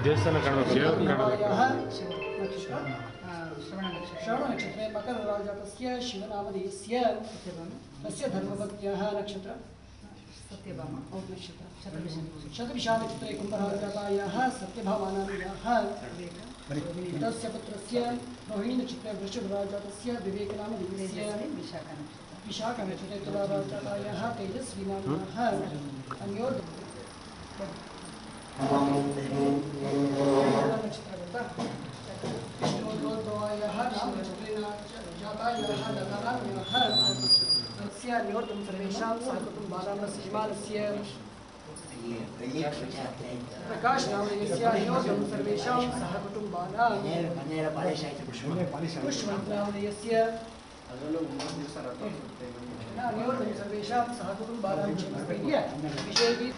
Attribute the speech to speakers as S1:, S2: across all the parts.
S1: ದೇವಸ್ಥಾನ ಕಾಣಬೇಕು
S2: श्रवण नक्षत्र मकर राजातस्य शिवनामधेयस्य तस्य धर्मपत्न्याः नक्षत्र सत्यभामा नक्षत्र शतभिषा नक्षत्रे कुम्भराजातायाः सत्यभामानाम्याः तस्य पुत्रस्य रोहिणी नक्षत्रे वृषभराजातस्य विवेकनामधेयस्य विशाखा नक्षत्रे तुलाराजातायाः तेजस्वीनाम्याः अन्योर् सर्वेषां सहकुटुम्बानां श्रीमानस्य प्रकाश नामधेयस्य सर्वेषां सहकुटुम्बानां पुष्पवन्त नामधेयस्य सर्वेषां सहकुटुम्बानां विषये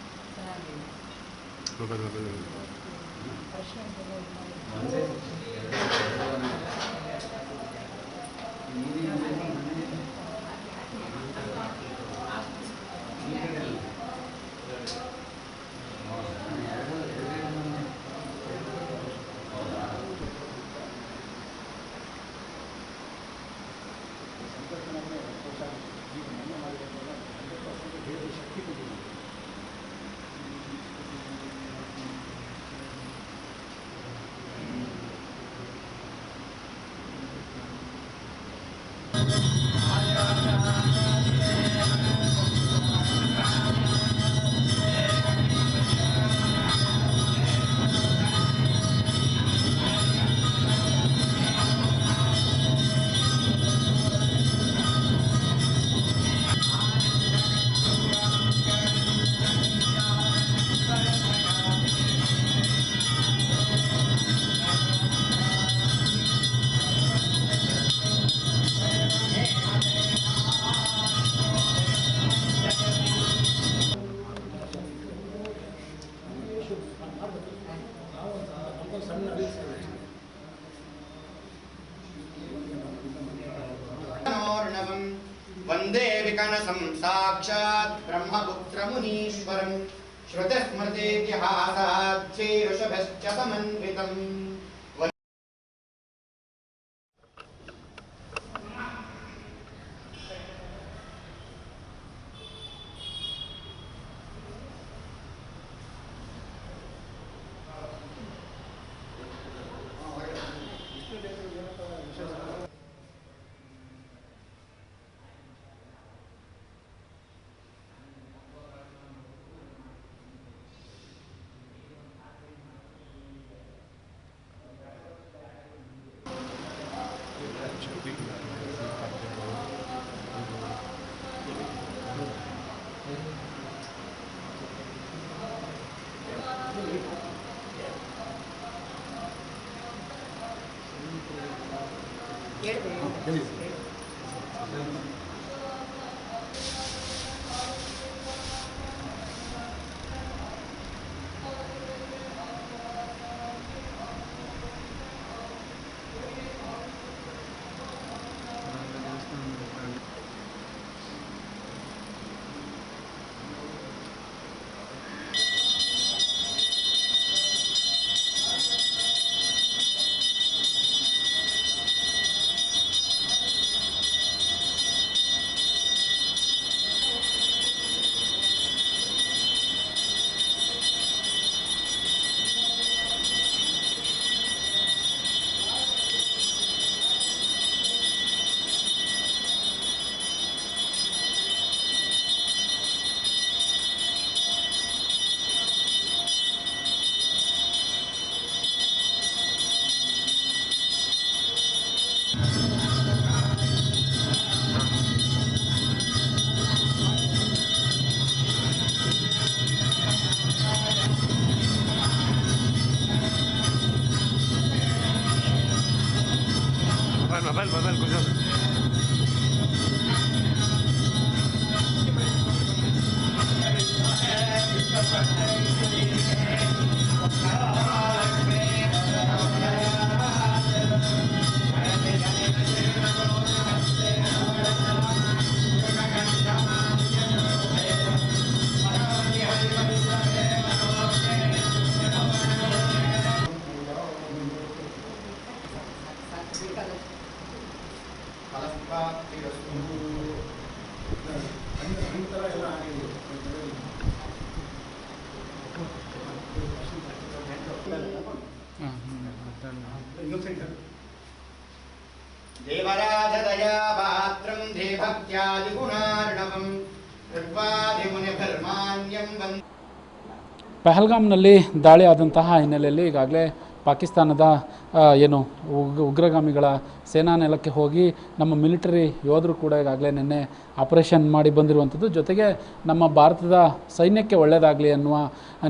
S3: वंदे विकनसं साक्षात् ब्रह्मपुत्रमुनीश्वरं श्रुतिस्मृतिइतिहासात् श्रीऋषभश्च समन्वितम्
S1: ಪಹಲ್ಗಾಮ್ನಲ್ಲಿ ದಾಳಿ ಆದಂತಹ ಹಿನ್ನೆಲೆಯಲ್ಲಿ ಈಗಾಗಲೇ ಪಾಕಿಸ್ತಾನದ ಏನು ಉಗ್ರಗಾಮಿಗಳ ಸೇನಾ ನೆಲಕ್ಕೆ ಹೋಗಿ ನಮ್ಮ ಮಿಲಿಟರಿ ಯೋಧರು ಕೂಡ ಈಗಾಗಲೇ ನಿನ್ನೆ ಆಪರೇಷನ್ ಮಾಡಿ ಬಂದಿರುವಂಥದ್ದು. ಜೊತೆಗೆ ನಮ್ಮ ಭಾರತದ ಸೈನ್ಯಕ್ಕೆ ಒಳ್ಳೆಯದಾಗಲಿ ಅನ್ನುವ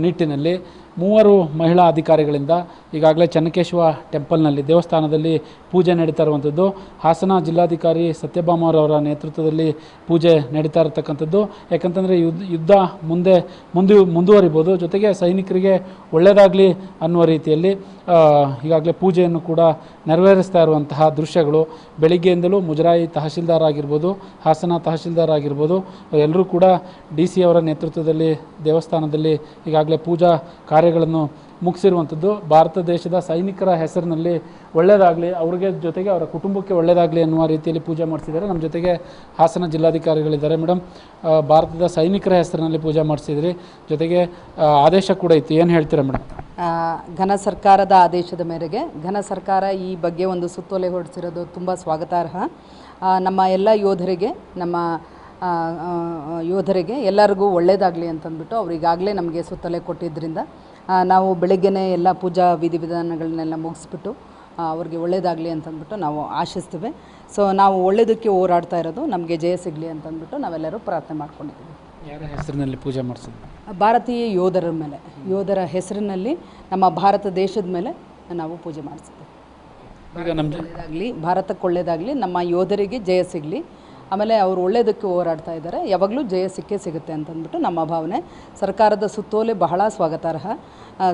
S1: ನಿಟ್ಟಿನಲ್ಲಿ 3 ಮಹಿಳಾ ಅಧಿಕಾರಿಗಳಿಂದ ಈಗಾಗಲೇ ಚೆನ್ನಕೇಶವ ಟೆಂಪಲ್ನಲ್ಲಿ ದೇವಸ್ಥಾನದಲ್ಲಿ ಪೂಜೆ ನಡೀತಾ ಇರುವಂಥದ್ದು. ಹಾಸನ ಜಿಲ್ಲಾಧಿಕಾರಿ ಸತ್ಯಭಾಮರವರ ನೇತೃತ್ವದಲ್ಲಿ ಪೂಜೆ ನಡೀತಾ ಇರತಕ್ಕಂಥದ್ದು. ಯಾಕಂತಂದರೆ ಯುದ್ಧ ಮುಂದುವರಿಬೋದು, ಜೊತೆಗೆ ಸೈನಿಕರಿಗೆ ಒಳ್ಳೆಯದಾಗಲಿ ಅನ್ನುವ ರೀತಿಯಲ್ಲಿ ಈಗಾಗಲೇ ಪೂಜೆಯನ್ನು ಕೂಡ ನೆರವೇರಿಸ್ತಾ ಇರುವಂತಹ ದೃಶ್ಯಗಳು ಬೆಳಿಗ್ಗೆಯಿಂದಲೂ ಮುಜರಾಯಿ ತಹಶೀಲ್ದಾರ್ ಆಗಿರ್ಬೋದು, ಹಾಸನ ತಹಶೀಲ್ದಾರ್ ಆಗಿರ್ಬೋದು, ಎಲ್ಲರೂ ಕೂಡ DC ಅವರ ನೇತೃತ್ವದಲ್ಲಿ ದೇವಸ್ಥಾನದಲ್ಲಿ ಈಗಾಗಲೇ ಪೂಜಾ ಕಾರ್ಯಗಳನ್ನು ಮುಗಿಸಿರುವಂಥದ್ದು. ಭಾರತ ದೇಶದ ಸೈನಿಕರ ಹೆಸರಿನಲ್ಲಿ ಒಳ್ಳೆಯದಾಗಲಿ, ಅವ್ರಿಗೆ ಜೊತೆಗೆ ಅವರ ಕುಟುಂಬಕ್ಕೆ ಒಳ್ಳೆಯದಾಗಲಿ ಅನ್ನುವ ರೀತಿಯಲ್ಲಿ ಪೂಜೆ ಮಾಡಿಸಿದ್ದಾರೆ. ನಮ್ಮ ಜೊತೆಗೆ ಹಾಸನ ಜಿಲ್ಲಾಧಿಕಾರಿಗಳಿದ್ದಾರೆ. ಮೇಡಮ್, ಭಾರತದ ಸೈನಿಕರ ಹೆಸರಿನಲ್ಲಿ ಪೂಜೆ ಮಾಡಿಸಿದ್ರಿ, ಜೊತೆಗೆ ಆದೇಶ ಕೂಡ ಇತ್ತು, ಏನು ಹೇಳ್ತೀರಾ ಮೇಡಮ್?
S4: ಘನ ಸರ್ಕಾರದ ಆದೇಶದ ಮೇರೆಗೆ ಘನ ಸರ್ಕಾರ ಈ ಬಗ್ಗೆ ಒಂದು ಸುತ್ತೋಲೆ ಹೊರಡಿಸಿರೋದು ತುಂಬ ಸ್ವಾಗತಾರ್ಹ. ನಮ್ಮ ಎಲ್ಲ ಯೋಧರಿಗೆ ಎಲ್ಲರಿಗೂ ಒಳ್ಳೆಯದಾಗಲಿ ಅಂತಂದ್ಬಿಟ್ಟು ಅವರಿಗಾಗಲೇ ನಮಗೆ ಸುತ್ತೋಲೆ ಕೊಟ್ಟಿದ್ದರಿಂದ ನಾವು ಬೆಳಗ್ಗೆನೇ ಎಲ್ಲ ಪೂಜಾ ವಿಧಿವಿಧಾನಗಳನ್ನೆಲ್ಲ ಮುಗಿಸ್ಬಿಟ್ಟು ಅವ್ರಿಗೆ ಒಳ್ಳೆಯದಾಗಲಿ ಅಂತಂದ್ಬಿಟ್ಟು ನಾವು ಆಶಿಸ್ತೀವಿ. ಸೊ ನಾವು ಒಳ್ಳೆಯದಕ್ಕೆ ಹೋರಾಡ್ತಾ ಇರೋದು, ನಮಗೆ ಜಯ ಸಿಗಲಿ ಅಂತಂದ್ಬಿಟ್ಟು ನಾವೆಲ್ಲರೂ ಪ್ರಾರ್ಥನೆ ಮಾಡ್ಕೊಂಡಿದ್ದೀವಿ.
S1: ಯಾರ ಹೆಸರಿನಲ್ಲಿ ಪೂಜೆ ಮಾಡಿಸಿದ್ವಿ?
S4: ಭಾರತೀಯ ಯೋಧರ ಹೆಸರಿನಲ್ಲಿ ನಮ್ಮ ಭಾರತ ದೇಶದ ಮೇಲೆ ನಾವು ಪೂಜೆ ಮಾಡಿಸಿದ್ದೀವಿ.
S1: ಈಗ ನಮ್ಮ
S4: ಒಳ್ಳೆಯದಾಗಲಿ, ಭಾರತಕ್ಕೆ ಒಳ್ಳೆಯದಾಗಲಿ, ನಮ್ಮ ಯೋಧರಿಗೆ ಜಯ ಸಿಗಲಿ, ಆಮೇಲೆ ಅವರು ಒಳ್ಳೆಯದಕ್ಕೆ ಹೋರಾಡ್ತಾ ಇದ್ದಾರೆ, ಯಾವಾಗಲೂ ಜಯ ಸಿಗುತ್ತೆ ಅಂತಂದ್ಬಿಟ್ಟು ನಮ್ಮ ಭಾವನೆ. ಸರ್ಕಾರದ ಸುತ್ತೋಲೆ ಬಹಳ ಸ್ವಾಗತಾರ್ಹ.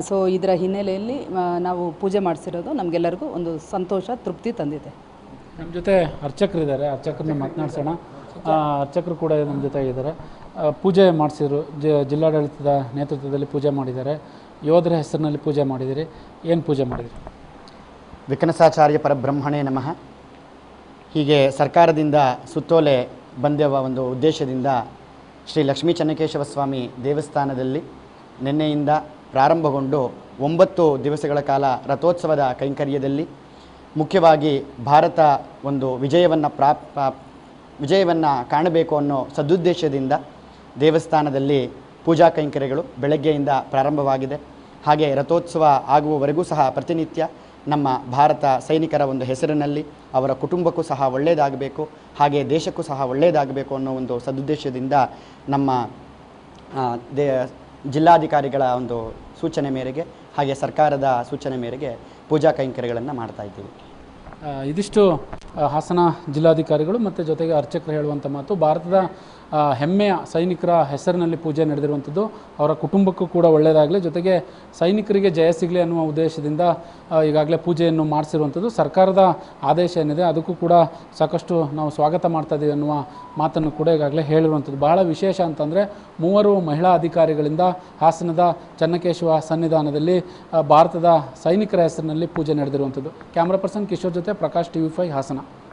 S4: ಸೊ ಇದರ ಹಿನ್ನೆಲೆಯಲ್ಲಿ ನಾವು ಪೂಜೆ ಮಾಡಿಸಿರೋದು ನಮಗೆಲ್ಲರಿಗೂ ಒಂದು ಸಂತೋಷ, ತೃಪ್ತಿ ತಂದಿದೆ.
S1: ನಮ್ಮ ಜೊತೆ ಅರ್ಚಕರಿದ್ದಾರೆ, ಅರ್ಚಕರನ್ನ ಮಾತನಾಡ್ಸೋಣ. ಅರ್ಚಕರು ಕೂಡ ನಮ್ಮ ಜೊತೆ ಇದ್ದಾರೆ. ಪೂಜೆ ಮಾಡಿಸಿದ್ರು, ಜಿಲ್ಲಾಡಳಿತದ ನೇತೃತ್ವದಲ್ಲಿ ಪೂಜೆ ಮಾಡಿದ್ದಾರೆ, ಯೋಧರ ಹೆಸರಿನಲ್ಲಿ ಪೂಜೆ ಮಾಡಿದಿರಿ, ಏನು ಪೂಜೆ ಮಾಡಿದಿರಿ?
S3: ವಿಕನಸಾಚಾರ್ಯ ಪರಬ್ರಹ್ಮಣೇ ನಮಃ. ಹೀಗೆ ಸರ್ಕಾರದಿಂದ ಸುತ್ತೋಲೆ ಬಂದಿರುವ ಒಂದು ಉದ್ದೇಶದಿಂದ ಶ್ರೀ ಲಕ್ಷ್ಮೀ ಚೆನ್ನಕೇಶವ ಸ್ವಾಮಿ ದೇವಸ್ಥಾನದಲ್ಲಿ ನಿನ್ನೆಯಿಂದ ಪ್ರಾರಂಭಗೊಂಡು 9 ದಿವಸಗಳ ಕಾಲ ರಥೋತ್ಸವದ ಕೈಂಕರ್ಯದಲ್ಲಿ ಮುಖ್ಯವಾಗಿ ಭಾರತ ಒಂದು ವಿಜಯವನ್ನು ಕಾಣಬೇಕು ಅನ್ನೋ ಸದುದ್ದೇಶದಿಂದ ದೇವಸ್ಥಾನದಲ್ಲಿ ಪೂಜಾ ಕೈಂಕರ್ಯಗಳು ಬೆಳಗ್ಗೆಯಿಂದ ಪ್ರಾರಂಭವಾಗಿದೆ. ಹಾಗೆ ರಥೋತ್ಸವ ಆಗುವವರೆಗೂ ಸಹ ಪ್ರತಿನಿತ್ಯ ನಮ್ಮ ಭಾರತ ಸೈನಿಕರ ಒಂದು ಹೆಸರಿನಲ್ಲಿ ಅವರ ಕುಟುಂಬಕ್ಕೂ ಸಹ ಒಳ್ಳೆಯದಾಗಬೇಕು, ಹಾಗೆ ದೇಶಕ್ಕೂ ಸಹ ಒಳ್ಳೆಯದಾಗಬೇಕು ಅನ್ನೋ ಒಂದು ಸದುದ್ದೇಶದಿಂದ ನಮ್ಮ ಜಿಲ್ಲಾಧಿಕಾರಿಗಳ ಒಂದು ಸೂಚನೆ ಮೇರೆಗೆ ಹಾಗೆ ಸರ್ಕಾರದ ಸೂಚನೆ ಮೇರೆಗೆ ಪೂಜಾ ಕೈಂಕರ್ಯಗಳನ್ನು ಮಾಡ್ತಾ ಇದ್ದೀವಿ.
S1: ಇದಿಷ್ಟು ಹಾಸನ ಜಿಲ್ಲಾಧಿಕಾರಿಗಳು ಮತ್ತು ಜೊತೆಗೆ ಅರ್ಚಕರು ಹೇಳುವಂಥ ಮಾತು. ಭಾರತದ ಹೆಮ್ಮೆಯ ಸೈನಿಕರ ಹೆಸರಿನಲ್ಲಿ ಪೂಜೆ ನಡೆದಿರುವಂಥದ್ದು, ಅವರ ಕುಟುಂಬಕ್ಕೂ ಕೂಡ ಒಳ್ಳೆಯದಾಗಲಿ, ಜೊತೆಗೆ ಸೈನಿಕರಿಗೆ ಜಯ ಸಿಗಲಿ ಅನ್ನುವ ಉದ್ದೇಶದಿಂದ ಈಗಾಗಲೇ ಪೂಜೆಯನ್ನು ಮಾಡಿಸಿರುವಂಥದ್ದು. ಸರ್ಕಾರದ ಆದೇಶ ಏನಿದೆ ಅದಕ್ಕೂ ಕೂಡ ಸಾಕಷ್ಟು ನಾವು ಸ್ವಾಗತ ಮಾಡ್ತಾ ಇದ್ದೀವಿ ಅನ್ನುವ ಮಾತನ್ನು ಕೂಡ ಈಗಾಗಲೇ ಹೇಳಿರುವಂಥದ್ದು. ಬಹಳ ವಿಶೇಷ ಅಂತಂದರೆ 3 ಮಹಿಳಾ ಅಧಿಕಾರಿಗಳಿಂದ ಹಾಸನದ ಚೆನ್ನಕೇಶವ ಸನ್ನಿಧಾನದಲ್ಲಿ ಭಾರತದ ಸೈನಿಕರ ಹೆಸರಿನಲ್ಲಿ ಪೂಜೆ ನಡೆದಿರುವಂಥದ್ದು. ಕ್ಯಾಮ್ರಾ ಪರ್ಸನ್ ಕಿಶೋರ್ ಜೊತೆ ಪ್ರಕಾಶ್, TV5 ಹಾಸನ.